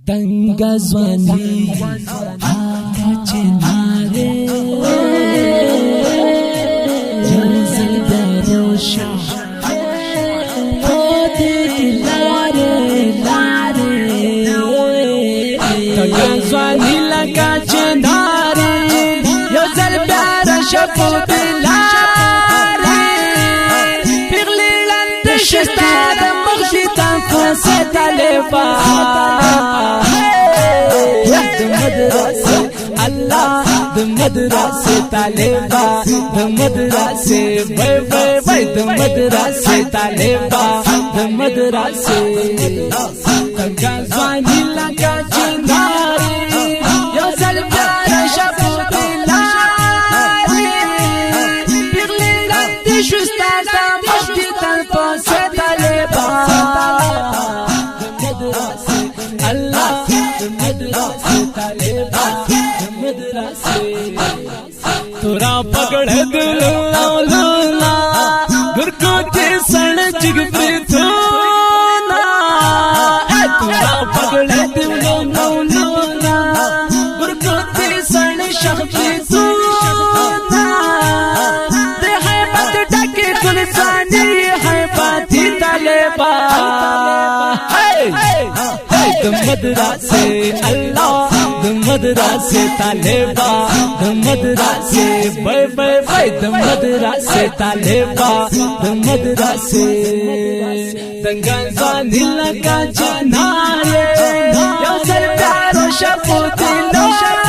تنگا زوانی آقا چناره جنزل دروشا پوتی لاره تنگا زوانی لگا چناره یوزل بیارشا پوتی لاره پیغلی لندشتا دمخشی تنفاس تلیفا Allah the madrasa taliba the madrasa bye bye bye the madrasa taliba the madrasa tanga zwani laga chinari yo sal pyara shabudilari birli landi shusta da mashti talpa se taliba the madrasa Allah the madrasa taliba तोरा पकड़ दिलो लौला गुरको के सण चिग प्रीतोना तोरा पकड़ दिलो लौला गुरको के सण शख प्रीतोना ते है बात डके गुलसानी है बाती तलेबा the madrasa Allah the madrasa taliba the madrasa bye bye bye the madrasa taliba the madrasa dangan zani laga janare yo sar pyaro shaputi lore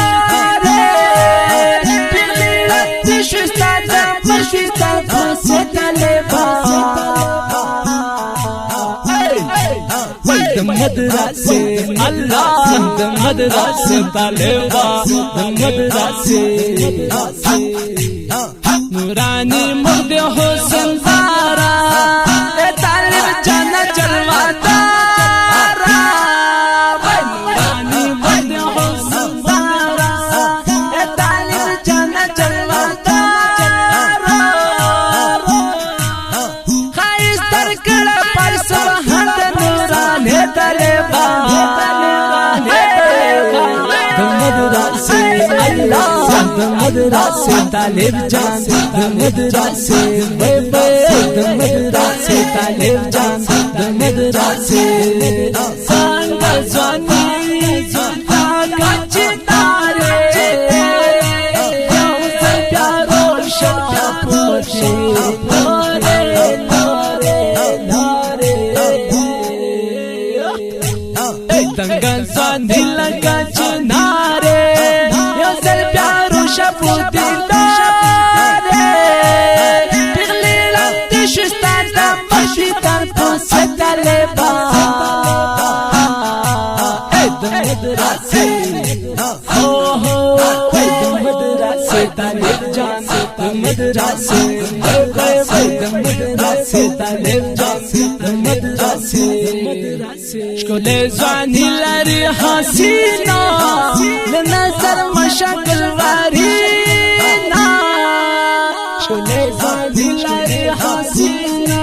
pirli tishsta da mashita se taliba the madrasa Allah the madrasa taliba the madrasa nurani murde husn zara e talib jana jalwa tara nurani murde husn zara e talib jana jalwa tara khais tar kala par subhan nurani taliba the madrasa Allah the madrasa talib jan the madrasa bye bye the madrasa talib jan the madrasa sanga zwani zata kachinare yawsal pyaro shapoche lore dangan zwani laga chinare yawsal pyaro shapoche lore pirli landi shusta da mashitan pose taliba the madrasa oh the madrasa talib jan the madrasa the madrasa talib jan the madrasa shkole zwani lari hasina nazar mashakil warina shkole zwani lari hasina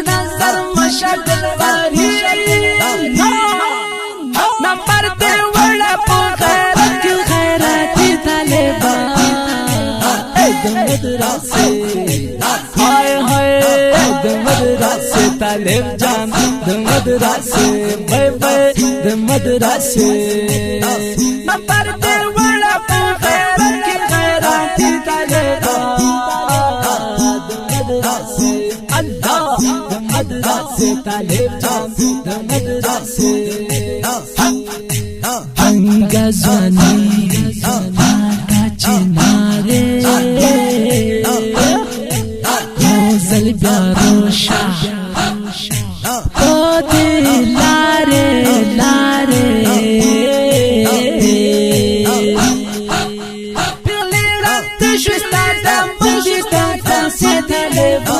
nazar mashakil warina number te wala po khairati taliba the madrasa hay hay the madrasa talib jan the madrasa bye bye the madrasa number te wala po khairati taliba the madrasa Allah the madrasa talib jan the madrasa tanga zwani laga chinare yawzal byarosha poti lare pirli rat shusta da mashita se taliba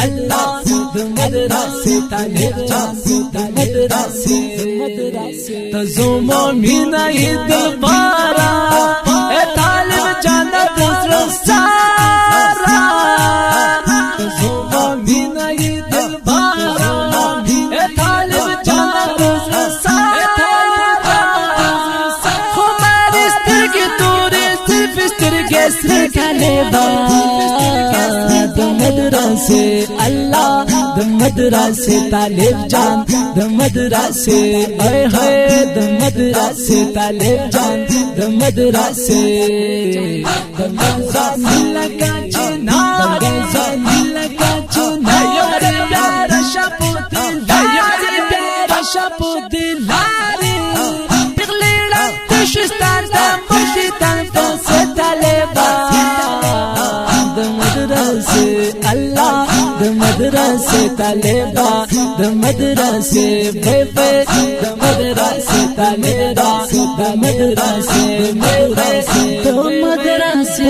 Allah the madrasa talib jan the madrasa tazumo mina idbara e talib jan dusra sara tazumo mina idbara e talib د مدرسې الله د مدرسې طالب جان د مدرسې اے ہے د مدرسې طالب جان د مدرسې د مدرسې لگا چنا لگا چنا یار پیار شپوت یار پیار شپوت لاري پغلیړه تشستان د مشتان فسه طالبا د مدرسې الله د مدرسې طالبا د مدرسې بے د مدرسې طالبا د مدرسې د مدرسې